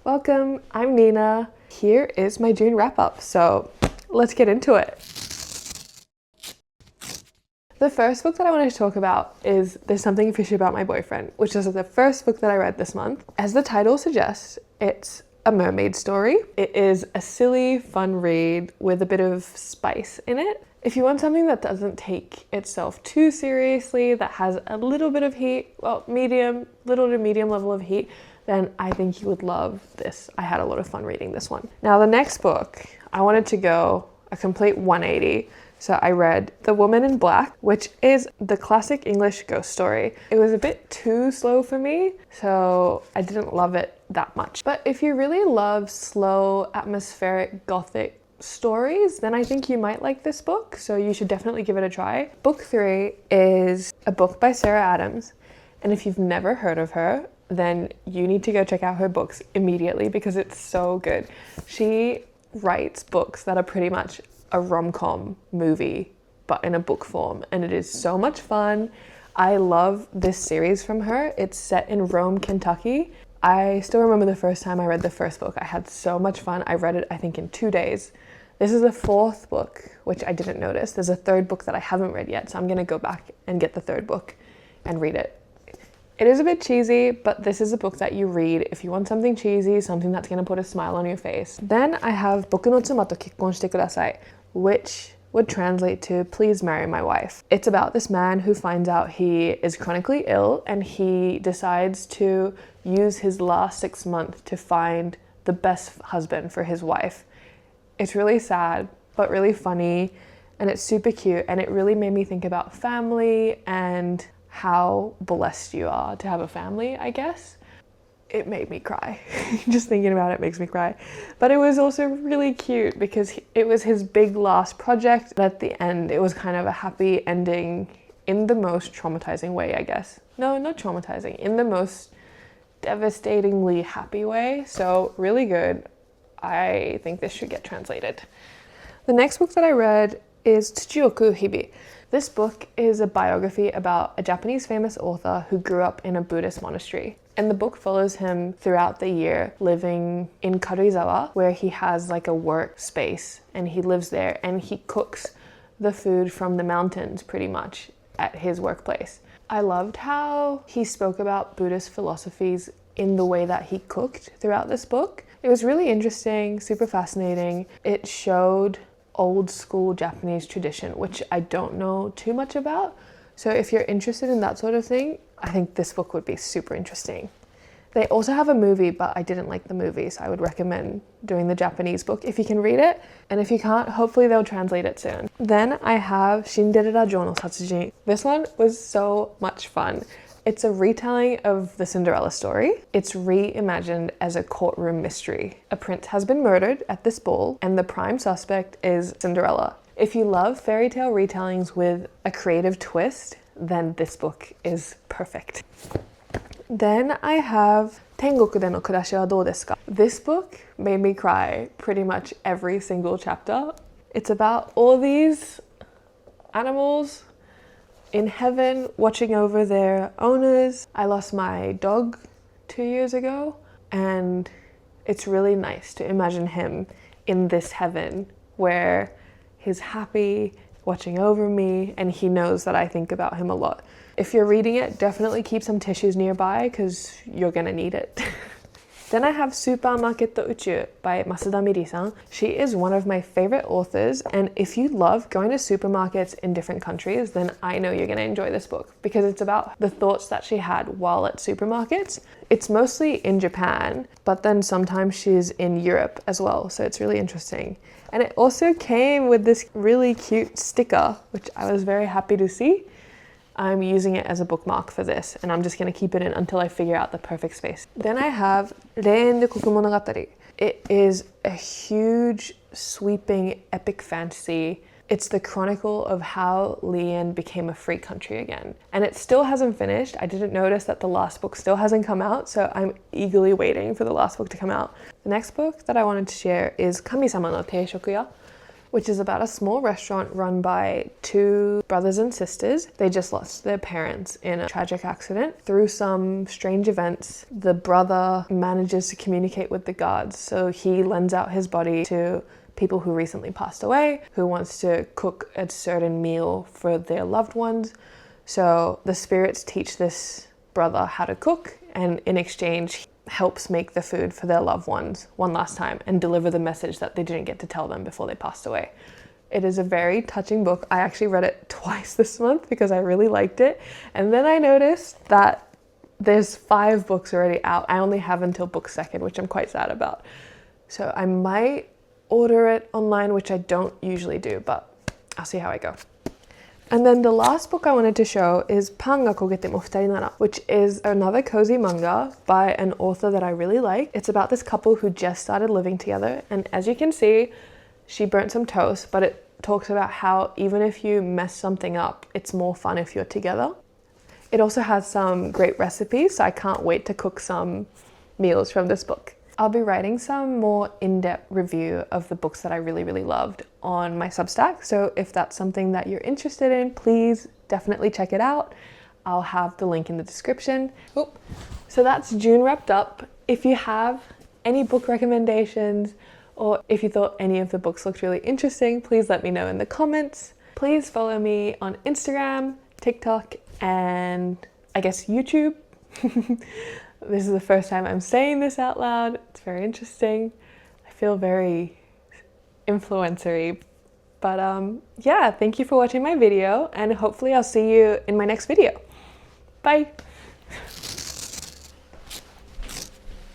Welcome, I'm Nina. Here is my June wrap-up, so let's get into it. The first book that I wanted to talk about is There's Something Fishy About My Boyfriend, which is the first book that I read this month. As the title suggests, it's a mermaid story. It is a silly, fun read with a bit of spice in it. If you want something that doesn't take itself too seriously, that has a little bit of heat, well, little to medium level of heat, then I think you would love this. I had a lot of fun reading this one. Now, the next book, I wanted to go a complete 180. So I read The Woman in Black, which is the classic English ghost story. It was a bit too slow for me, so I didn't love it that much. But if you really love slow, atmospheric, Gothic stories, then I think you might like this book, so you should definitely give it a try. Book 3 is a book by Sarah Adams, and if you've never heard of her, then you need to go check out her books immediately because it's so good. She writes books that are pretty much a rom-com movie but in a book form, and it is so much fun. I love this series from her. It's set in Rome, Kentucky. I still remember the first time I read the first book. I had so much fun. I read it, I think, in 2 days. This is the 4th book, which I didn't notice. There's a 3rd book that I haven't read yet, so I'm gonna go back and get the 3rd book and read it. It is a bit cheesy, but this is a book that you read if you want something cheesy, something that's gonna put a smile on your face. Then I have Boku no tsuma to kikkon shite kudasai, which would translate to Please Marry My Wife. It's about this man who finds out he is chronically ill and he decides to use his last 6 months to find the best husband for his wife. It's really sad, but really funny, and it's super cute, and it really made me think about family and how blessed you are to have a family, I guess. It made me cry. Just thinking about it makes me cry. But it was also really cute because it was his big last project. And at the end, it was kind of a happy ending in the most traumatizing way, I guess. No, not traumatizing, in the most devastatingly happy way. So really good. I think this should get translated. The next book that I read is Tsuchioku Hibi. This book is a biography about a Japanese famous author who grew up in a Buddhist monastery. And the book follows him throughout the year living in Karuizawa, where he has like a work space and he lives there and he cooks the food from the mountains pretty much at his workplace. I loved how he spoke about Buddhist philosophies in the way that he cooked throughout this book. It was really interesting, super fascinating. It showed old school Japanese tradition, which I don't know too much about. So if you're interested in that sort of thing, I think this book would be super interesting. They also have a movie, but I didn't like the movie, so I would recommend doing the Japanese book if you can read it. And if you can't, hopefully they'll translate it soon. Then I have Shinderella Jo no Satsujin. This one was so much fun. It's a retelling of the Cinderella story. It's reimagined as a courtroom mystery. A prince has been murdered at this ball, and the prime suspect is Cinderella. If you love fairy tale retellings with a creative twist, then this book is perfect. Then I have Tengoku de no Kurashi wa dou desu ka? This book made me cry pretty much every single chapter. It's about all these animals in heaven watching over their owners. I lost my dog 2 years ago, and it's really nice to imagine him in this heaven where he's happy watching over me and he knows that I think about him a lot. If you're reading it, definitely keep some tissues nearby because you're gonna need it. Then I have Supermarket Uchu by Masuda Miri-san. She is one of my favorite authors, and if you love going to supermarkets in different countries, then I know you're going to enjoy this book because it's about the thoughts that she had while at supermarkets. It's mostly in Japan, but then sometimes she's in Europe as well, so it's really interesting. And it also came with this really cute sticker, which I was very happy to see. I'm using it as a bookmark for this, and I'm just going to keep it in until I figure out the perfect space. Then I have Reien de Koku Monogatari. It is a huge, sweeping, epic fantasy. It's the chronicle of how Lien became a free country again. And it still hasn't finished. I didn't notice that the last book still hasn't come out, so I'm eagerly waiting for the last book to come out. The next book that I wanted to share is Kami-sama no Teishoku ya, which is about a small restaurant run by two brothers and sisters. They just lost their parents in a tragic accident. Through some strange events, the brother manages to communicate with the guards, so he lends out his body to people who recently passed away, who wants to cook a certain meal for their loved ones. So the spirits teach this brother how to cook, and in exchange helps make the food for their loved ones one last time and deliver the message that they didn't get to tell them before they passed away. It is a very touching book. I actually read it twice this month because I really liked it. And then I noticed that there's 5 books already out. I only have until book 2nd, which I'm quite sad about. So I might order it online, which I don't usually do, but I'll see how I go. And then the last book I wanted to show is Pan ga kogete mo futari nara, which is another cozy manga by an author that I really like. It's about this couple who just started living together, and as you can see, she burnt some toast, but it talks about how even if you mess something up, it's more fun if you're together. It also has some great recipes, so I can't wait to cook some meals from this book. I'll be writing some more in-depth review of the books that I really loved on my Substack. So if that's something that you're interested in, please definitely check it out. I'll have the link in the description. So that's June wrapped up. If you have any book recommendations, or if you thought any of the books looked really interesting, please let me know in the comments. Please follow me on Instagram, TikTok, and I guess YouTube. This is the first time I'm saying this out loud. It's very interesting. I feel very influencer-y. But yeah, thank you for watching my video, and hopefully I'll see you in my next video. Bye!